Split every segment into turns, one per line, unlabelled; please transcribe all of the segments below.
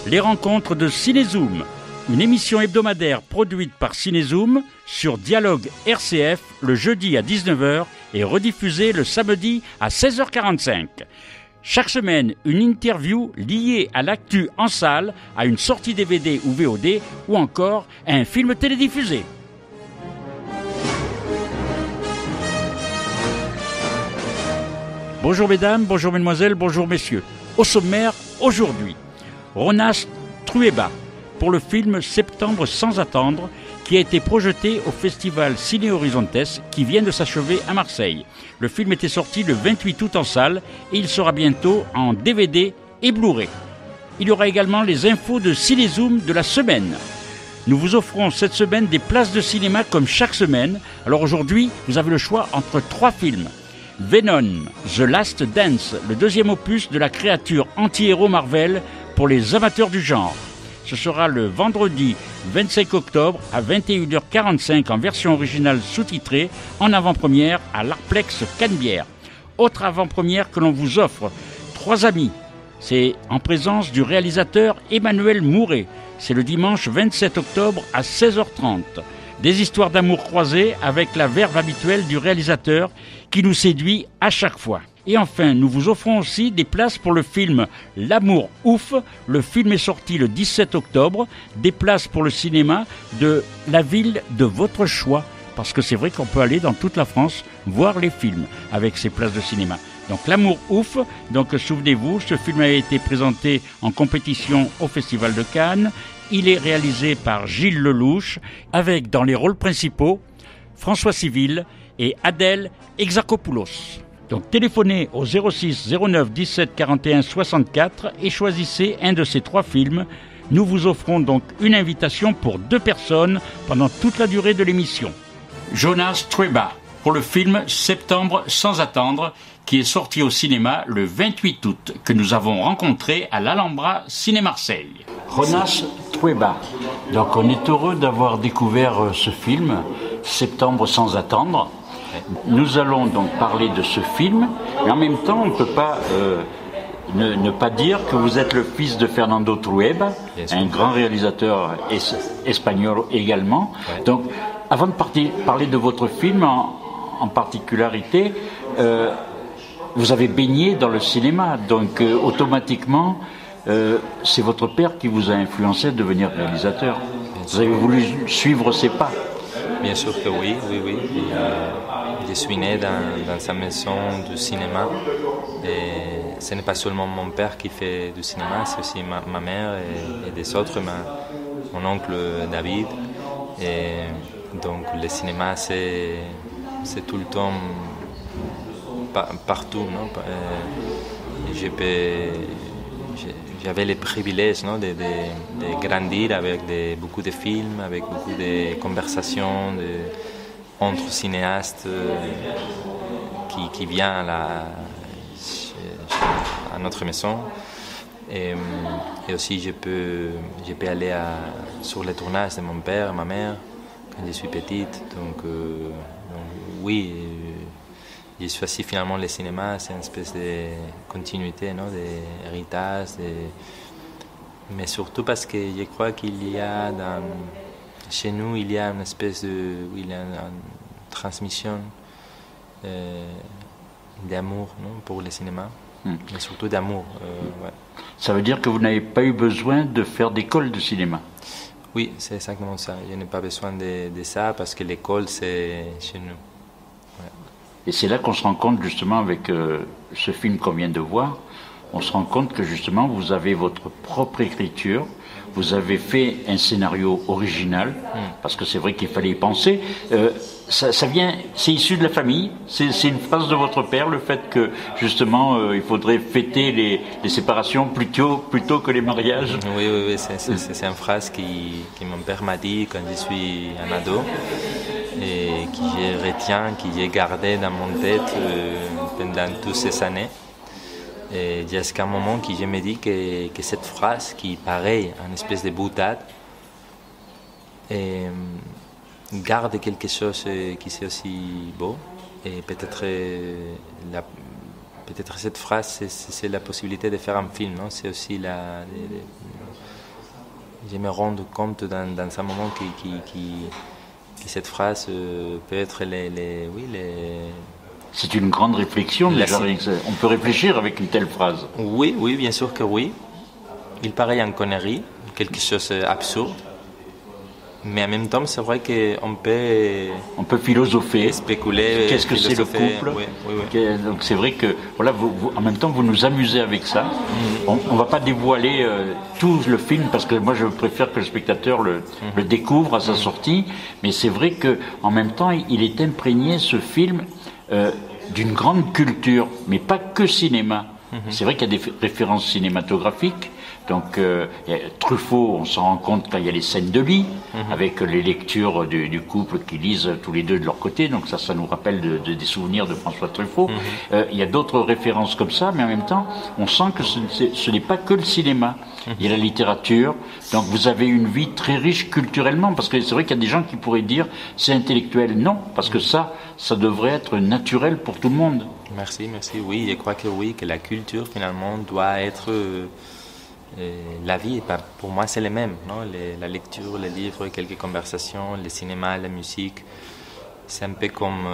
Les rencontres de Cinézoom, une émission hebdomadaire produite par Cinézoom sur Dialogue RCF le jeudi à 19h et rediffusée le samedi à 16h45. Chaque semaine, une interview liée à l'actu en salle, à une sortie DVD ou VOD ou encore à un film télédiffusé. Bonjour mesdames, bonjour mesdemoiselles, bonjour messieurs. Au sommaire, aujourd'hui, Jonas Trueba pour le film Septembre sans attendre qui a été projeté au festival Ciné Horizontes qui vient de s'achever à Marseille. Le film était sorti le 28 août en salle et il sera bientôt en DVD et Blu-ray. Il y aura également les infos de Cinézoom de la semaine. Nous vous offrons cette semaine des places de cinéma comme chaque semaine. Alors aujourd'hui, vous avez le choix entre 3 films. Venom, The Last Dance, le deuxième opus de la créature anti-héros Marvel pour les amateurs du genre. Ce sera le vendredi 25 octobre à 21h45 en version originale sous-titrée en avant-première à l'Arplex Canebière. Autre avant-première que l'on vous offre, 3 amis. C'est en présence du réalisateur Emmanuel Mouret. C'est le dimanche 27 octobre à 16h30. Des histoires d'amour croisées avec la verve habituelle du réalisateur qui nous séduit à chaque fois. Et enfin, nous vous offrons aussi des places pour le film L'amour ouf. Le film est sorti le 17 octobre. Des places pour le cinéma de la ville de votre choix. Parce que c'est vrai qu'on peut aller dans toute la France voir les films avec ces places de cinéma. Donc L'amour ouf, donc souvenez-vous, ce film a été présenté en compétition au Festival de Cannes. Il est réalisé par Gilles Lelouch avec dans les rôles principaux François Civil et Adèle Exarchopoulos. Donc téléphonez au 06 09 17 41 64 et choisissez un de ces 3 films. Nous vous offrons donc une invitation pour 2 personnes pendant toute la durée de l'émission. Jonas Trueba pour le film Septembre sans attendre qui est sorti au cinéma le 28 août que nous avons rencontré à l'Alhambra Ciné Marseille. Jonas Trueba. Donc on est heureux d'avoir découvert ce film Septembre sans attendre. Nous allons donc parler de ce film, mais en même temps, on ne peut pas ne pas dire que vous êtes le fils de Fernando Trueba, un grand réalisateur espagnol également. Ouais. Donc, avant de parler de votre film en particularité, vous avez baigné dans le cinéma, donc automatiquement, c'est votre père qui vous a influencé à devenir réalisateur. Vous avez voulu suivre ses pas.
Bien sûr que oui. Je suis né dans sa maison du cinéma et ce n'est pas seulement mon père qui fait du cinéma, c'est aussi ma mère et des autres, mon oncle David. Et donc le cinéma c'est tout le temps partout, non? J'avais le privilège, non, de grandir avec beaucoup de films, avec beaucoup de conversations entre cinéastes qui viennent à notre maison. Et aussi, je peux aller sur les tournages de mon père et ma mère quand je suis petite. Donc oui, j'ai choisi finalement le cinéma, c'est une espèce de continuité, non, d'héritage, mais surtout parce que je crois qu'il y a chez nous, il y a une espèce une transmission d'amour, non, pour le cinéma, mais surtout d'amour. Ouais.
Ça veut dire que vous n'avez pas eu besoin de faire d'école de cinéma?
Oui, c'est exactement ça. Je n'ai pas besoin de ça parce que l'école, c'est chez nous. Ouais.
Et c'est là qu'on se rend compte justement avec ce film qu'on vient de voir, on se rend compte que justement vous avez votre propre écriture, vous avez fait un scénario original, parce que c'est vrai qu'il fallait y penser. Ça vient, c'est issu de la famille, c'est une phrase de votre père, le fait que justement il faudrait fêter les séparations plutôt que les mariages.
Oui, c'est une phrase que mon père m'a dit quand je suis un ado et que je retiens, que j'ai gardé dans mon tête pendant toutes ces années. Et jusqu'à un moment que je me dis que cette phrase qui paraît une espèce de boutade garde quelque chose qui est aussi beau Et peut-être peut-être cette phrase, c'est la possibilité de faire un film. Non? C'est aussi je me rends compte dans un moment que cette phrase peut être
C'est une grande réflexion déjà. On peut réfléchir avec une telle phrase.
Oui, oui, bien sûr que oui. Il paraît une connerie, quelque chose d'absurde. Mais en même temps, c'est vrai qu'on peut...
On peut philosopher.
Spéculer.
Qu'est-ce que c'est le couple?
Oui, oui, oui.
Donc c'est vrai que, voilà, en même temps, vous nous amusez avec ça. On ne va pas dévoiler tout le film, parce que moi, je préfère que le spectateur le découvre à sa sortie. Mais c'est vrai qu'en même temps, il est imprégné, ce film, d'une grande culture, mais pas que cinéma. C'est vrai qu'il y a des références cinématographiques. Donc Truffaut, on s'en rend compte quand il y a les scènes de lit, avec les lectures du couple qui lisent tous les deux de leur côté. Donc ça nous rappelle des souvenirs de François Truffaut. Il y a d'autres références comme ça, mais en même temps, on sent que ce n'est pas que le cinéma. Il y a la littérature. Donc vous avez une vie très riche culturellement, parce que c'est vrai qu'il y a des gens qui pourraient dire c'est intellectuel. Non, parce que ça devrait être naturel pour tout le monde.
Merci, merci. Oui, je crois que oui, que la culture finalement doit être... la vie, pour moi, c'est les mêmes. Non? La lecture, les livres, quelques conversations, le cinéma, la musique, c'est un peu comme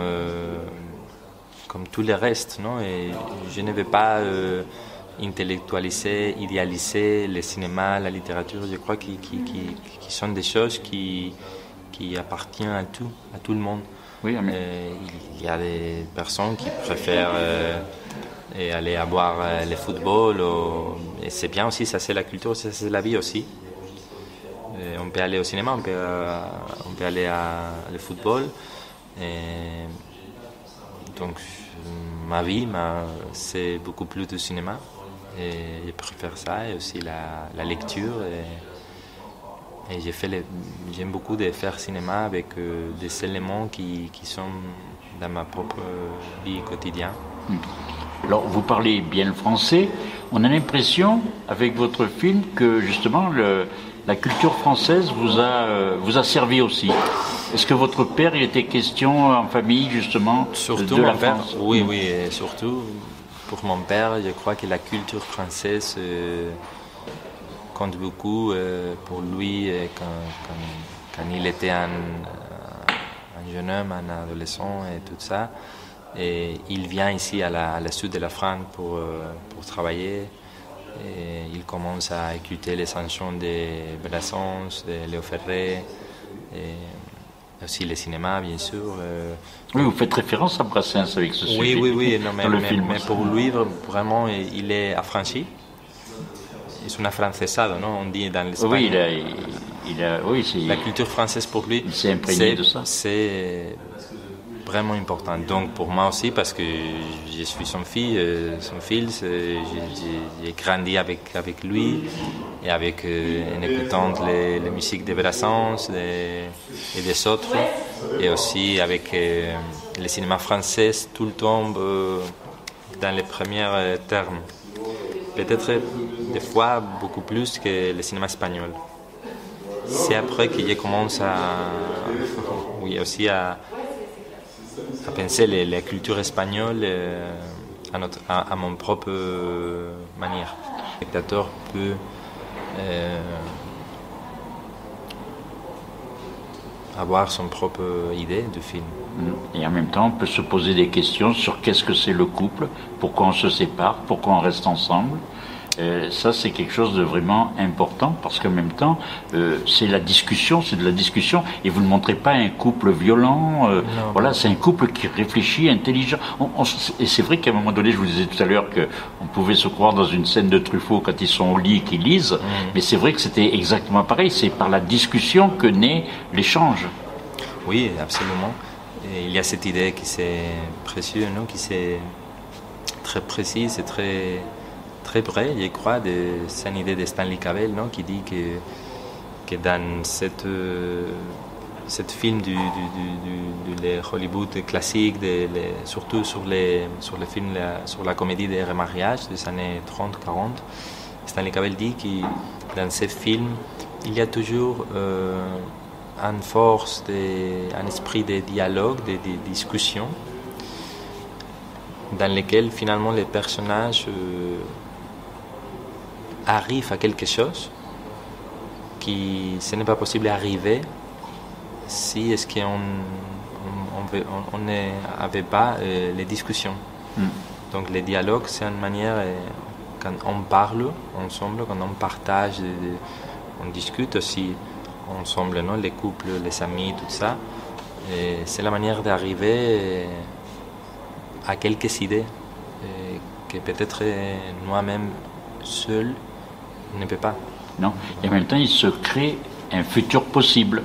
tout le reste. Non? Et je ne vais pas intellectualiser, idéaliser le cinéma, la littérature. Je crois qu'ils sont des choses qui appartiennent à tout le monde.
Oui,
il y a des personnes qui préfèrent... et aller à voir le football. Et c'est bien aussi, ça c'est la culture, ça c'est la vie aussi. Et on peut aller au cinéma, on peut aller au football. Et donc ma vie, c'est beaucoup plus de cinéma. Et je préfère ça, et aussi la lecture. Et j'aime beaucoup de faire cinéma avec des éléments qui sont dans ma propre vie quotidienne.
Alors, vous parlez bien le français. On a l'impression, avec votre film, que justement la culture française vous a servi aussi. Est-ce que votre père, il était question en famille, justement,
surtout
de la
mon père,
France?
Oui, et surtout pour mon père, je crois que la culture française compte beaucoup pour lui quand il était un jeune homme, un adolescent et tout ça. Et il vient ici à la sud de la France pour travailler. Et il commence à écouter les chansons de Brassens, de Léo Ferré, et aussi le cinéma, bien sûr.
Oui, vous faites référence à Brassens avec ce sujet.
Oui, non,
film.
Mais pour lui, vraiment, il est affranchi. C'est un afrancesado, non? On dit dans l'Espagne.
Oui,
la culture française pour lui,
il s'est imprégné de ça.
C'est vraiment important. Donc pour moi aussi, parce que je suis son fils, j'ai grandi avec lui et en écoutant les musiques de Brassens et des autres, et aussi avec le cinéma français, tout le temps dans les premiers termes. Peut-être des fois beaucoup plus que le cinéma espagnol. C'est après que je commence aussi à penser la culture espagnole à mon propre manière. Le spectateur peut avoir son propre idée du film.
Et en même temps, on peut se poser des questions sur qu'est-ce que c'est le couple, pourquoi on se sépare, pourquoi on reste ensemble. Ça, c'est quelque chose de vraiment important, parce qu'en même temps, c'est de la discussion, et vous ne montrez pas un couple violent, voilà, c'est un couple qui réfléchit, intelligent. Et c'est vrai qu'à un moment donné, je vous disais tout à l'heure qu'on pouvait se croire dans une scène de Truffaut quand ils sont au lit et qu'ils lisent, mais c'est vrai que c'était exactement pareil, c'est par la discussion que naît l'échange.
Oui, absolument. Et il y a cette idée qui c'est précieux, non? Qui c'est très précise et très vrai, je crois, c'est une idée de Stanley Cavell, non? Qui dit que dans cette film du Hollywood classique, surtout sur les films, sur la comédie des remariages des années 30-40, Stanley Cavell dit que dans ces films, il y a toujours une force, un esprit de dialogue, de discussion, dans lesquels finalement les personnages arrivent à quelque chose qui ce n'est pas possible d'arriver si est-ce qu'on n'avait pas les discussions. Donc les dialogues, c'est une manière, quand on parle ensemble, quand on partage, on discute aussi ensemble, non? Les couples, les amis, tout ça. Et c'est la manière d'arriver à quelques idées que peut-être moi-même seul ne peut pas.
Non. Et en même temps, il se crée un futur possible,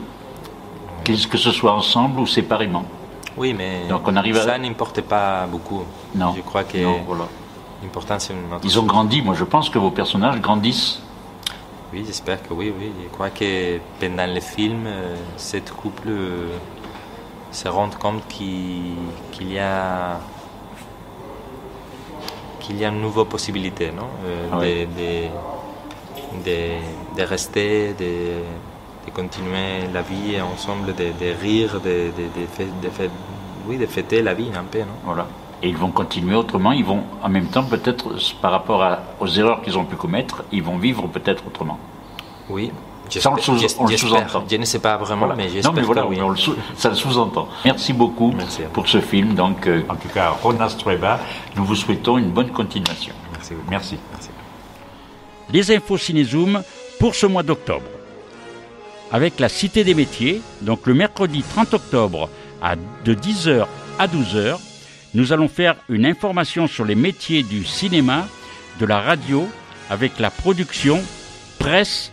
que ce soit ensemble ou séparément.
Oui, mais
donc on arrive
ça n'importe pas beaucoup.
Non.
Je crois que
voilà.
l'important c'est notre...
Ils ont grandi. Moi, je pense que vos personnages grandissent.
Oui, j'espère que oui. Je crois que pendant le film, cette couple se rend compte qu'il y a une nouvelle possibilité, non? De rester, de continuer la vie ensemble, de rire, de fêter la vie un peu, non?
Voilà. Et ils vont continuer autrement, ils vont en même temps peut-être par rapport aux erreurs qu'ils ont pu commettre, ils vont vivre peut-être autrement.
Oui.
Ça, on le sous-entend.
Je ne sais pas vraiment,
voilà.
mais j'espère que oui.
Ça le sous-entend. Merci beaucoup pour ce film. Donc, en tout cas, Jonas Trueba, nous vous souhaitons une bonne continuation.
Merci beaucoup.
Merci. Les infos Cinézoom pour ce mois d'octobre. Avec la Cité des métiers, donc le mercredi 30 octobre, de 10h à 12h, nous allons faire une information sur les métiers du cinéma, de la radio, avec la production, presse.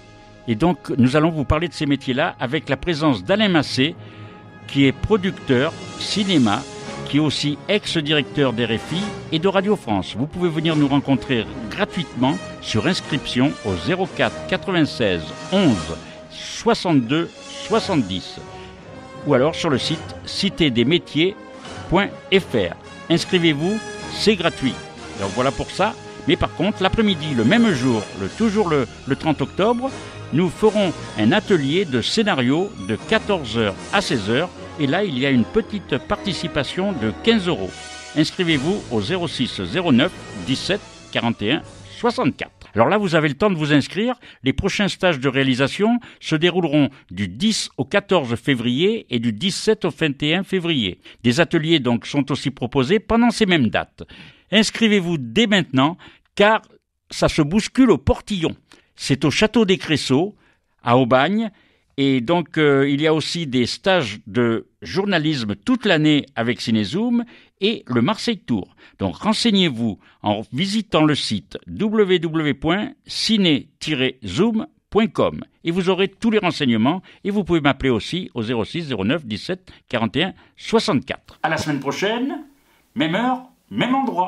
Et donc, nous allons vous parler de ces métiers-là avec la présence d'Alain Massé, qui est producteur cinéma, qui est aussi ex-directeur d'RFI et de Radio France. Vous pouvez venir nous rencontrer gratuitement sur inscription au 04 96 11 62 70 ou alors sur le site citedesmétiers.fr. Inscrivez-vous, c'est gratuit. Donc voilà pour ça. Mais par contre, l'après-midi, le même jour, toujours le 30 octobre, nous ferons un atelier de scénario de 14h à 16h. Et là, il y a une petite participation de 15 €. Inscrivez-vous au 06 09 17 41 64. Alors là, vous avez le temps de vous inscrire. Les prochains stages de réalisation se dérouleront du 10 au 14 février et du 17 au 21 février. Des ateliers donc sont aussi proposés pendant ces mêmes dates. Inscrivez-vous dès maintenant, car ça se bouscule au portillon. C'est au Château des Cressaux, à Aubagne. Et donc, il y a aussi des stages de journalisme toute l'année avec Cinézoom et le Marseille Tour. Donc, renseignez-vous en visitant le site www.ciné-zoom.com et vous aurez tous les renseignements. Et vous pouvez m'appeler aussi au 06 09 17 41 64. À la semaine prochaine, même heure, même endroit.